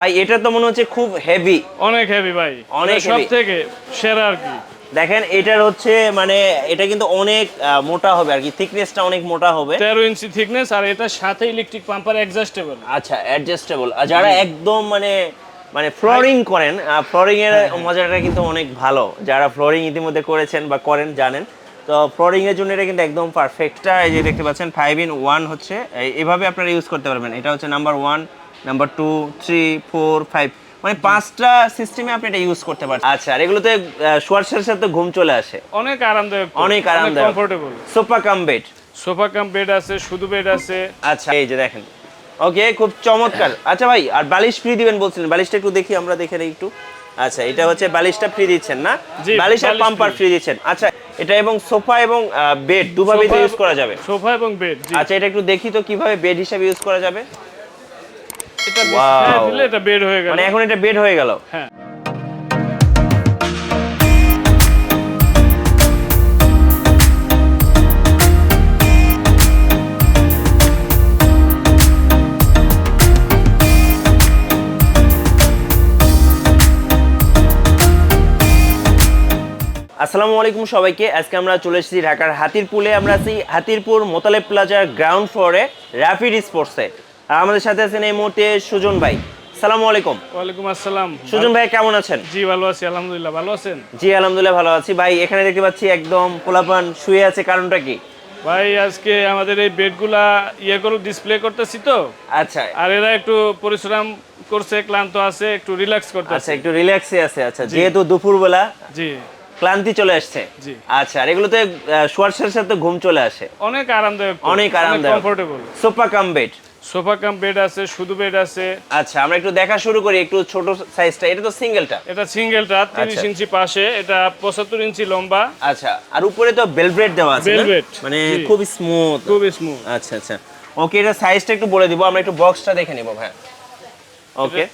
ভাই এটা তো মনে হচ্ছে খুব হেভি, অনেক হেভি ভাই, অনেক সব হেভি। থেকে সেরা আর কি। দেখেন এটার হচ্ছে মানে এটা কিন্তু অনেক মোটা হবে আর কি, থিকনেসটা অনেক মোটা হবে। 13 ইঞ্চি থিকনেস, আর এটার সাথে ইলেকট্রিক পাম্পার অ্যাডজাস্টেবল। আচ্ছা, অ্যাডজাস্টেবল। আর যারা একদম মানে মানে ফ্লোরিং করেন, ফ্লোরিং এর মজাটা কিন্তু অনেক ভালো। যারা ফ্লোরিং ইতিমধ্যে করেছেন বা করেন জানেন, তো ফ্লোরিং এর জন্য এটা কিন্তু একদম পারফেক্টটা। এই যে দেখতে পাচ্ছেন 5 in 1 হচ্ছে, এভাবে আপনারা ইউজ করতে পারবেন। এটা হচ্ছে নাম্বার 1, নাম্বার 2, 3, 4, 5, মানে 5টা সিস্টেমে আপনি এটা ইউজ করতে পারছেন। আচ্ছা, আর এগুলোতে শোয়ার সাথে সাথে ঘুম চলে আসে, অনেক আরামদায়ক, অনেক আরামদায়ক, comfortable. Sofa cum bed. Sofa cum bed আছে, শুধু বেড আছে। আচ্ছা, এই যে দেখেন, ওকে, খুব চমৎকার। আচ্ছা ভাই, আর বালিশ ফ্রি দিবেন বলছিলেন, বালিশটা একটু দেখি, আমরা দেখে নেই একটু। আচ্ছা, এটা হচ্ছে বালিশটা ফ্রি দিচ্ছেন না? জি, বালিশ আর বালিশ পাম্পার free। ফ্রি দিচ্ছেন। আচ্ছা, এটা এবং সোফা এবং বেড দুভাবে ইউজ করা যাবে। সোফা এবং বেড, জি। আচ্ছা, এটা একটু দেখি তো কিভাবে বেড হিসাবে ইউজ করা যাবে। এটা ওয়াও, দিলে এটা বেড হয়ে গেল। মানে এখন এটা বেড হয়ে গেল। হ্যাঁ। আসসালামু আলাইকুম সবাইকে। আজকে আমরা চলে এসেছি ঢাকার হাতিরপুলে। আমরা আছি হাতিরপুর মোতালেব প্লাজার গ্রাউন্ড ফ্লোরে র্যাপিড স্পোর্টসে। আর আমাদের সাথে আছেন এই মুহূর্তে সুজন ভাই। আসসালামু আলাইকুম। ওয়ালাইকুম আসসালাম। সুজন ভাই কেমন আছেন? জি ভালো আছি আলহামদুলিল্লাহ, ভালো আছেন? জি আলহামদুলিল্লাহ ভালো আছি। ভাই এখানে দেখতে পাচ্ছি একদম পোলাপান শুয়ে আছে, কারণটা কি? ভাই আজকে আমাদের এই বেডগুলা করে ডিসপ্লে করতেছি তো। আচ্ছা আর এরা একটু পরিশ্রম করছে, ক্লান্ত আছে, একটু রিল্যাক্স আচ্ছা, করতেছে। একটু রিল্যাক্সে আছে। আচ্ছা, যেহেতু দুপুরবেলা জি ক্লান্তি চলে আসছে। জি। আচ্ছা, আর এগুলোতে শোয়ার সাথে সাথে ঘুম চলে আসে, অনেক আরামদায়ক, অনেক আরামদায়ক, comfortable. Sofa cum bed. Sofa cum bed আছে, শুধু বেড আছে। আচ্ছা, আমরা একটু দেখা শুরু করি, একটু ছোট সাইজটা। এটা তো সিঙ্গেলটা। এটা সিঙ্গেলটা 30 আচ্ছা। ইঞ্চি পাশে, এটা 75 ইঞ্চি লম্বা। আচ্ছা, আর উপরে তো বেলভেট দেওয়া আছে না? Velvet, মানে জি। খুব স্মুথ, খুব স্মুথ। আচ্ছা আচ্ছা। ওকে, এটা সাইজটা একটু বলে দিব, আমরা একটু বক্সটা দেখে নিব ভাই। ওকে,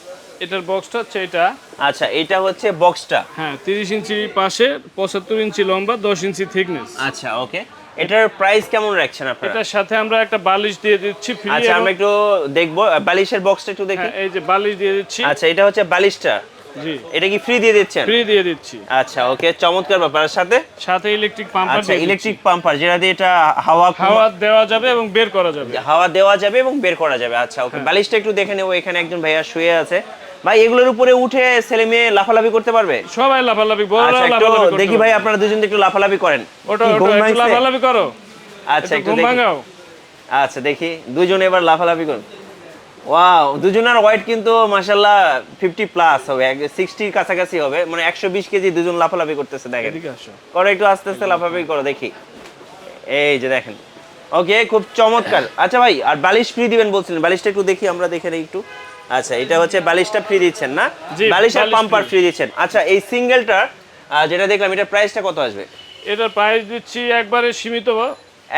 এটার বক্সটা হচ্ছে এটা। আচ্ছা, এটা হচ্ছে বক্সটা। হ্যাঁ, 30 ইঞ্চি পাশে, 75 ইঞ্চি লম্বা, 10 ইঞ্চি থিকনেস। আচ্ছা, ওকে। এটার প্রাইস কেমন রাখছেন আপনারা? এটার সাথে আমরা একটা বালিশ দিয়ে দিচ্ছি ফ্রি। আচ্ছা, আমরা একটু দেখবো বালিশের বক্সটা একটু দেখি। হ্যাঁ, এই যে বালিশ দিয়ে দিচ্ছি। আচ্ছা, এটা হচ্ছে বালিশটা। জি, এটা কি ফ্রি দিয়ে দিচ্ছেন? ফ্রি দিয়ে দিচ্ছি। আচ্ছা, ওকে, চমৎকার ব্যাপার। সাথে সাথে ইলেকট্রিক পাম্পার আচ্ছা, দিয়ে ইলেকট্রিক পাম্পার, যেটা দিয়ে এটা হাওয়া হাওয়া দেওয়া যাবে এবং বের করা যাবে। হাওয়া দেওয়া যাবে এবং বের করা যাবে। আচ্ছা, ওকে, বালিশটা একটু দেখে নেবো। এখানে একজন ভাইয়া শুয়ে আছে। ভাই এগুলোর উপরে উঠে ছেলে মেয়ে লাফালাফি করতে পারবে? সবাই লাফালাফি, আচ্ছা, বড়রা একটু লাফালাফি করতে দেখি ভাই, পারবে। আপনারা দুজন একটু লাফালাফি করেন। ওটা কি ঘুম একটু ভাঙছে? লাফালাফি করো। আচ্ছা, একটু ঘুম দেখি। ভাঙাও। আচ্ছা, দেখি দুজন এবার লাফালাফি করুন। ওয়াও, দুজনের ওয়েট কিন্তু মাশাআল্লাহ 50 প্লাস হবে, 60 কাছাকাছি হবে, মানে 120 কেজি দুজন লাফালাফি করতেছে। দেখেন, এদিকে আসো। করো একটু আস্তে আস্তে লাফালাফি করো দেখি। এই যে দেখেন, ওকে, খুব চমৎকার। আচ্ছা ভাই, আর বালিশ ফ্রি দিবেন বলছিলেন, বালিশটা একটু দেখি, আমরা দেখে নেই একটু। আচ্ছা, এটা হচ্ছে বালিশটা ফ্রি দিচ্ছেন না? জি, বালিশ আর বালিশ পাম্পার free। ফ্রি দিচ্ছেন। আচ্ছা, এই সিঙ্গেলটার যেটা দেখলাম, এটার প্রাইসটা কত আসবে? এটার প্রাইস দিচ্ছি একবারে সীমিত।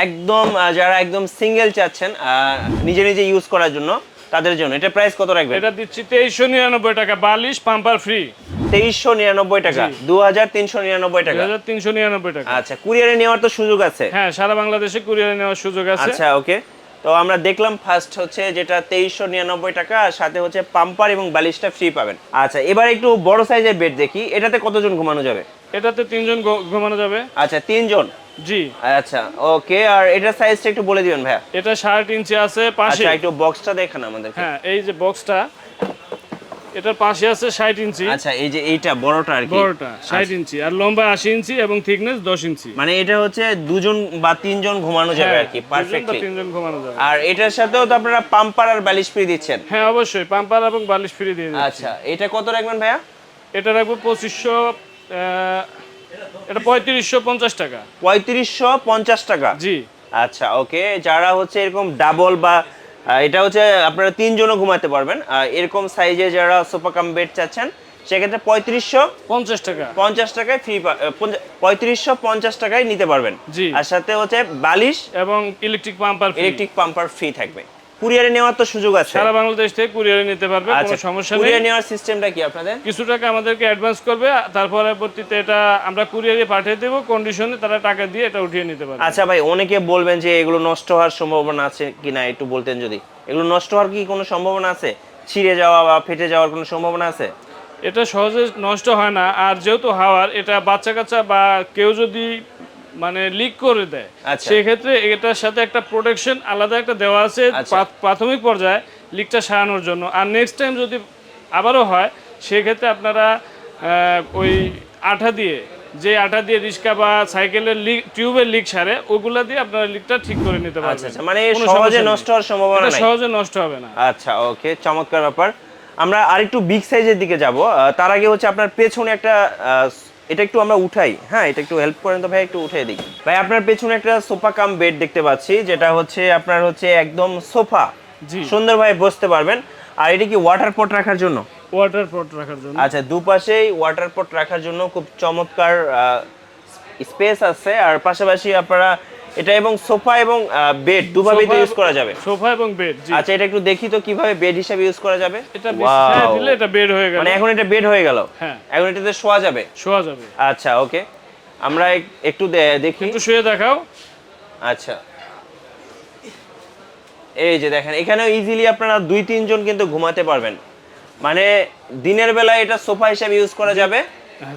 একদম যারা একদম সিঙ্গেল চাচ্ছেন নিজে নিজে ইউজ করার জন্য, তাদের জন্য এটা প্রাইস কত রাখবেন? এটা দিচ্ছি 2399 টাকা, বালিশ পাম্পার ফ্রি। 2399 টাকা, 2399 টাকা, 2399 টাকা। আচ্ছা, কুরিয়ারে নেওয়ার তো সুযোগ আছে? হ্যাঁ, সারা বাংলাদেশে কুরিয়ারে নেওয়ার সুযোগ আছে। আচ্ছা, ওকে। তো আমরা দেখলাম ফার্স্ট হচ্ছে যেটা 2399 টাকা, আর সাথে হচ্ছে পাম্পার এবং বালিশটা ফ্রি পাবেন। আচ্ছা, এবার একটু বড় সাইজের বেড দেখি, এটাতে কতজন ঘুমানো যাবে? এটাতে 3 জন ঘুমানো যাবে। আচ্ছা, 3 জন। জি। আচ্ছা, ওকে, আর এটার সাইজটা একটু বলে দিবেন ভাইয়া। এটা 60 ইঞ্চি আছে পাশে। আচ্ছা, একটু বক্সটা দেখান আমাদেরকে। হ্যাঁ, এই যে বক্সটা, এটার পাশে আছে 60 ইঞ্চি। আচ্ছা, এই যে এইটা বড়টা আর কি, বড়টা 60 ইঞ্চি, আর লম্বা 80 ইঞ্চি এবং থিকনেস 10 ইঞ্চি। মানে এটা হচ্ছে দুজন বা তিনজন ঘুমানো যাবে আর কি, পারফেক্টলি। 3 জন ঘুমানো যাবে। আর এটার সাথেও তো আপনারা পাম্পার আর বালিশ ফ্রি দিচ্ছেন? হ্যাঁ, অবশ্যই পাম্পার এবং বালিশ ফ্রি দিয়ে দিচ্ছি। আচ্ছা, এটা কত রাখবেন ভাইয়া? এটা রাখবো 2500, এটা 3550 টাকা। 3550 টাকা? জি। আচ্ছা, ওকে, যারা হচ্ছে এরকম ডাবল বা এটা হচ্ছে আপনারা তিনজনও ঘুমাতে পারবেন, এরকম সাইজে যারা সোফা কাম বেড চাচ্ছেন, সেক্ষেত্রে 3550 টাকা 50 টাকায় ফ্রি, 3550 টাকায় নিতে পারবেন। জি। আর সাথে হচ্ছে বালিশ এবং ইলেকট্রিক পাম্পার ফ্রি থাকবে। কুরিয়ারে নেওয়ার তো সুযোগ আছে? সারা বাংলাদেশ থেকে কুরিয়ারে নিতে পারবে, আচ্ছা, কোনো সমস্যা নেই। কুরিয়ার নেওয়ার সিস্টেমটা কি আপনাদের? কিছু টাকা আমাদেরকে অ্যাডভান্স করবে, তারপরে পরবর্তীতে এটা আমরা কুরিয়ারে পাঠিয়ে দেব, কন্ডিশনে তারা টাকা দিয়ে এটা উঠিয়ে নিতে পারবে। আচ্ছা ভাই, অনেকে বলবেন যে এগুলো নষ্ট হওয়ার সম্ভাবনা আছে কিনা, একটু বলতেন যদি। এগুলো নষ্ট হওয়ার কি কোনো সম্ভাবনা আছে? ছিঁড়ে যাওয়া বা ফেটে যাওয়ার কোনো সম্ভাবনা আছে? এটা সহজে নষ্ট হয় না, আর যেহেতু হাওয়ার, এটা বাচ্চা কাচ্চা বা কেউ যদি মানে লিক করে দেয়, আচ্ছা। সেক্ষেত্রে এটার সাথে একটা প্রোটেকশন আলাদা একটা দেওয়া আছে আচ্ছা। প্রাথমিক পর্যায়ে লিকটা সারানোর জন্য। আর নেক্সট টাইম যদি আবারও হয়, সেক্ষেত্রে আপনারা ওই আঠা দিয়ে, যে আঠা দিয়ে রিক্সা বা সাইকেলের লিক, টিউবের লিক সারে, ওগুলা দিয়ে আপনারা লিকটা ঠিক করে নিতে আচ্ছা পারবেন। আচ্ছা, মানে কোনো সহজে সমস্যা নেই। নষ্ট হওয়ার সম্ভাবনা এটা নাই। সহজে নষ্ট হবে না। আচ্ছা, ওকে, চমৎকার ব্যাপার। আমরা আরেকটু বিগ সাইজের দিকে যাব। তার আগে হচ্ছে আপনার পেছনে একটা এটা একটু আমরা উঠাই, হ্যাঁ এটা একটু হেল্প করেন তো ভাই, একটু উঠিয়ে দিই ভাই। আপনার পেছনে একটা সোফা কাম বেড দেখতে পাচ্ছি, যেটা হচ্ছে আপনার হচ্ছে একদম সোফা, জি, সুন্দরভাবে বসতে পারবেন। আর এটা কি ওয়াটার পট রাখার জন্য? ওয়াটার পট রাখার জন্য। আচ্ছা, দুপাশেই ওয়াটার পট রাখার জন্য খুব চমৎকার স্পেস আছে। আর পাশাপাশি আপনারা এটা এবং সোফা এবং বেড দুভাবেই তো ইউজ করা যাবে। সোফা এবং বেড, জি। আচ্ছা, এটা একটু দেখি তো কিভাবে বেড হিসেবে ইউজ করা যাবে। এটা বিছায়া Wow! দিলে এটা বেড হয়ে গেল। মানে এখন এটা বেড হয়ে গেল। হ্যাঁ, এখন এটাতে শোয়া যাবে। শোয়া যাবে। আচ্ছা, ওকে, আমরা একটু দেখি। একটু শুয়ে দেখাও। আচ্ছা, এই যে দেখেন, এখানে ইজিলি আপনারা 2-3 জন কিন্তু ঘুমাতে পারবেন। মানে দিনের বেলা এটা সোফা হিসেবে ইউজ করা যাবে,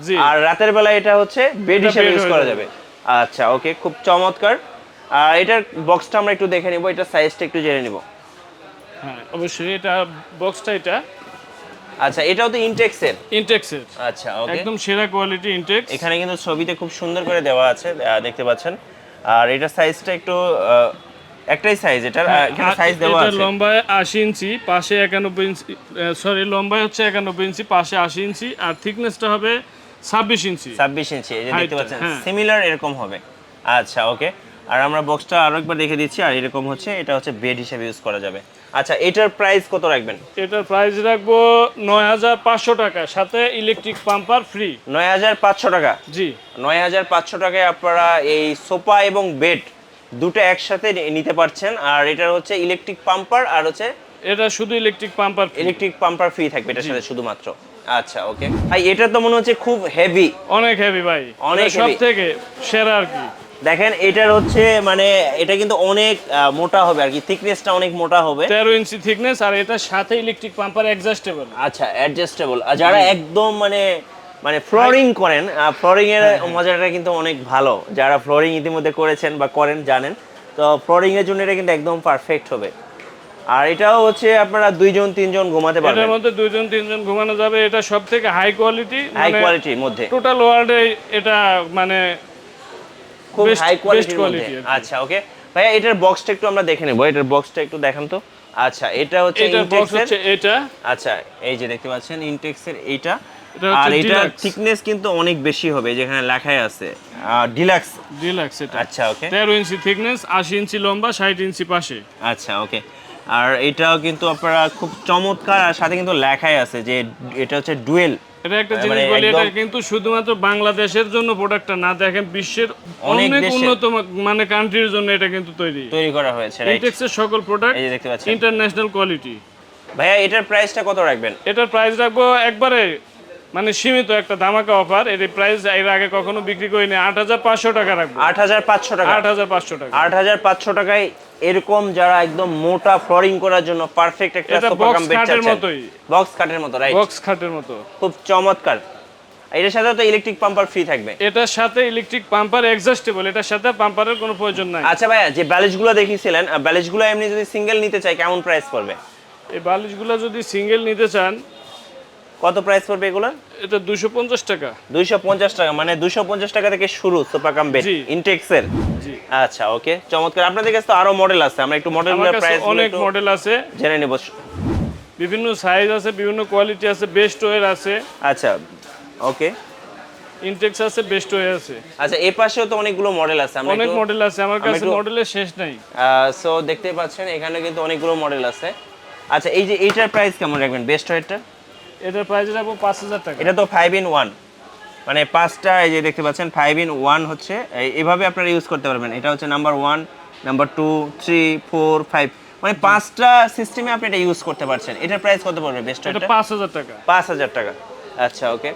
জি, আর রাতের বেলা এটা হচ্ছে বেড এটা হিসেবে bed ইউজ হয়ে করা যাবে। যাবে। আচ্ছা, ওকে, খুব চমৎকার। আর এটার বক্সটা আমরা একটু দেখে নিব, এটা সাইজটা একটু জেনে নিব। হ্যাঁ অবশ্যই, এটা বক্সটা এটা আচ্ছা, এটাও তো ইনটেক্সের। ইনটেক্সের, আচ্ছা, ওকে, একদম সেরা কোয়ালিটি ইনটেক্স। এখানে কিন্তু ছবিতে খুব সুন্দর করে দেওয়া আছে, দেখতে পাচ্ছেন। আর এটার সাইজটা একটু একটাই সাইজ, এটার এখানে সাইজ দেওয়া এটা আছে। লম্বায় 80 ইঞ্চি, পাশে 91 ইঞ্চি, সরি লম্বায় হচ্ছে 91 ইঞ্চি, পাশে 80 ইঞ্চি, আর থিকনেসটা হবে 26 ইঞ্চি। 26 ইঞ্চি, এই যে দেখতে Height, পাচ্ছেন, হ্যাঁ। সিমিলার এরকম হবে। আচ্ছা, ওকে, আর আমরা বক্সটা আরো একবার দেখে দিচ্ছি। আর এরকম হচ্ছে, এটা হচ্ছে বেড হিসেবে ইউজ করা যাবে। আচ্ছা, এটার প্রাইস কত রাখবেন? এটার প্রাইস রাখবো 9500 টাকা, সাথে ইলেকট্রিক পাম্পার ফ্রি। 9500 টাকা। জি, 9500 টাকায় আপনারা এই সোফা এবং বেড দুটো একসাথে নিতে পারছেন। আর এটার হচ্ছে ইলেকট্রিক পাম্পার, আর হচ্ছে এটা শুধু electric pumper, electric pumper free থাকবে এটার সাথে শুধুমাত্র। আচ্ছা, ওকে ভাই, এটা তো মনে হচ্ছে খুব হেভি। অনেক হেভি ভাই, অনেক সব heavy। থেকে সেরা আর কি। দেখেন, এটার হচ্ছে মানে এটা কিন্তু অনেক মোটা হবে আর কি, থিকনেসটা অনেক মোটা হবে। 13 ইঞ্চি থিকনেস, আর এটার সাথে ইলেকট্রিক পাম্পার অ্যাডজাস্টেবল। আচ্ছা, অ্যাডজাস্টেবল। আর যারা একদম মানে মানে ফ্লোরিং করেন, ফ্লোরিং এর মজাটা কিন্তু অনেক ভালো। যারা ফ্লোরিং ইতিমধ্যে করেছেন বা করেন জানেন, তো ফ্লোরিং এর জন্য এটা কিন্তু একদম পারফেক্ট হবে। আর এটাও হচ্ছে আপনারা 2-3 জন ঘুমাতে পারবেন। এটার মধ্যে 2-3 জন ঘুমানো যাবে। এটা সব থেকে হাই কোয়ালিটি, হাই কোয়ালিটির মধ্যে, টোটাল ওয়ার্ল্ডে এটা মানে খুব best- হাই best কোয়ালিটির মধ্যে। quality আর কি। আচ্ছা, ওকে ভাইয়া, এটার বক্সটা একটু আমরা দেখে নেব। এটার বক্সটা একটু দেখান তো। আচ্ছা, এটা হচ্ছে এটার বক্স ইনটেক্সের। হচ্ছে এটা। আচ্ছা, এই যে দেখতে পাচ্ছেন ইনটেক্সের এইটা। এটা হচ্ছে আর এটার deluxe। থিকনেস কিন্তু অনেক বেশি হবে, যেখানে লেখাই আছে ডিলাক্স। ডিলাক্স এটা। আচ্ছা, ওকে, 13 ইঞ্চি থিকনেস, 80 ইঞ্চি লম্বা, 60 ইঞ্চি পাশে। আচ্ছা, ওকে। আর এটাও কিন্তু আপনারা খুব চমৎকার, আর সাথে কিন্তু লেখাই আছে যে এটা হচ্ছে ডুয়েল। এটা একটা জিনিস মানে বলি, এটা একদম- কিন্তু শুধুমাত্র বাংলাদেশের জন্য প্রোডাক্টটা না, দেখেন বিশ্বের অনেক অনেক দেশে- উন্নত মানে কান্ট্রির জন্য এটা কিন্তু তৈরি। তৈরি করা হয়েছে, রাইট? ইনটেক্সের সকল প্রোডাক্ট এই যে দেখতে পাচ্ছেন। International quality. ভাইয়া, এটার প্রাইসটা কত রাখবেন? এটার প্রাইস রাখবো একবারে মানে সীমিত একটা ধামাকা অফার। এর প্রাইস এর আগে কখনো বিক্রি করিনি, 8500 টাকা রাখবো। 8500 টাকা। 8500 টাকা। 8500 টাকায় এরকম যারা একদম মোটা ফ্লোরিং করার জন্য পারফেক্ট একটা এটা সোফা box কাম বেড খাটের চাচ্ছেন। মতোই। বক্স কাটের মতো, রাইট? বক্স খাটের মতো। খুব চমৎকার। এটার সাথে তো ইলেকট্রিক পাম্পার ফ্রি থাকবে। এটার সাথে ইলেকট্রিক পাম্পার অ্যাডজাস্টেবল, এটার সাথে পাম্পারের কোনো প্রয়োজন নাই। আচ্ছা ভাইয়া, যে ব্যালেজগুলো দেখিয়েছিলেন, ব্যালেজগুলো এমনি যদি সিঙ্গেল নিতে চাই কেমন প্রাইস পড়বে? এই বালিশগুলো যদি সিঙ্গেল নিতে চান, কত প্রাইস পড়বে এগুলো? এটা 250 টাকা। 250 টাকা, মানে 250 টাকা থেকে শুরু সোফা কাম বেড জি। ইনটেক্সের। জি, আচ্ছা, ওকে, চমৎকার। আপনাদের কাছে তো আরো মডেল আছে, আমরা একটু আমার মডেলগুলোর কাছে প্রাইস অনেক মডেল আছে, জেনে নেব। বিভিন্ন সাইজ আছে, বিভিন্ন কোয়ালিটি আছে, বেস্ট ওয়ের আছে, আচ্ছা, ওকে, ইনটেক্স আছে, বেস্ট ওয়ে আছে। আচ্ছা, এই পাশেও তো অনেকগুলো মডেল আছে, আমরা অনেক একটু মডেল আছে আমার কাছে, মডেলের শেষ নাই। সো দেখতেই পাচ্ছেন এখানে কিন্তু অনেকগুলো মডেল আছে। আচ্ছা, এই যে এইটার প্রাইস কেমন রাখবেন, বেস্ট ওয়েটটা? এটার প্রাইস রাখবো 5000 টাকা। এটা তো 5 in 1, মানে পাঁচটা, এই যে দেখতে পাচ্ছেন 5 in 1 হচ্ছে এইভাবে আপনারা ইউজ করতে পারবেন। এটা হচ্ছে নাম্বার 1, নাম্বার 2, 3, 4, 5, মানে পাঁচটা সিস্টেমে আপনি এটা ইউজ করতে পারছেন। এটার প্রাইস কত পড়বে বেস্ট এটা ওয়েটটা? 5000 টাকা। 5000 টাকা। আচ্ছা, ওকে,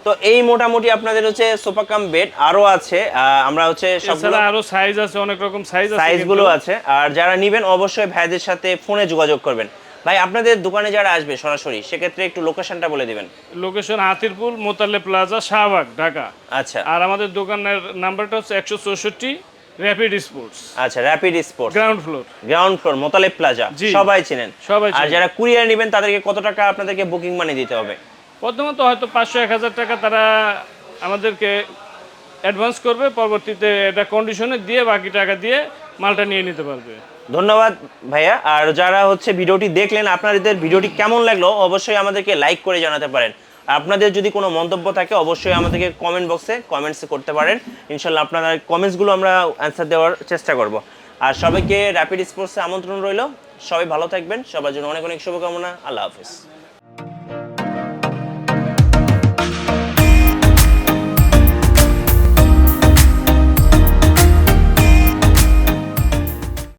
তো এই মোটামুটি আপনাদের হচ্ছে সোফা কাম বেড আরো আছে। আমরা হচ্ছে সবগুলো এছাড়া আরো সাইজ আছে, অনেক রকম সাইজ আছে, সাইজগুলো আছে। আর যারা নেবেন অবশ্যই ভাইদের সাথে ফোনে যোগাযোগ করবেন। ভাই আপনাদের দোকানে যারা আসবে সরাসরি সেক্ষেত্রে একটু লোকেশনটা বলে দিবেন। Location Hatirpul Motaleb plaza Shahbag Dhaka. আচ্ছা আর আমাদের দোকানের নাম্বারটা হচ্ছে 164 র্যাপিড স্পোর্টস, আচ্ছা, rapid sports, ground floor Motaleb plaza, জি। সবাই চিনেন। সবাই আর চিনেন। যারা কুরিয়ার নেবেন তাদেরকে কত টাকা আপনাদেরকে বুকিং মানি দিতে হবে? প্রথমত হয়তো 500-1000 টাকা তারা আমাদেরকে অ্যাডভান্স করবে, পরবর্তীতে এটা কন্ডিশনে দিয়ে বাকি টাকা দিয়ে মালটা নিয়ে নিতে পারবে। ধন্যবাদ ভাইয়া। আর যারা হচ্ছে ভিডিওটি দেখলেন, আপনাদের ভিডিওটি কেমন লাগলো অবশ্যই আমাদেরকে লাইক করে জানাতে পারেন। আর আপনাদের যদি কোনো মন্তব্য থাকে অবশ্যই আমাদেরকে কমেন্ট বক্সে কমেন্টস করতে পারেন। ইনশাল্লাহ আপনার কমেন্টসগুলো আমরা অ্যান্সার দেওয়ার চেষ্টা করব। আর সবাইকে র্যাপিড স্পোর্টসে আমন্ত্রণ রইল। সবাই ভালো থাকবেন, সবার জন্য অনেক অনেক শুভকামনা। আল্লাহ হাফিজ।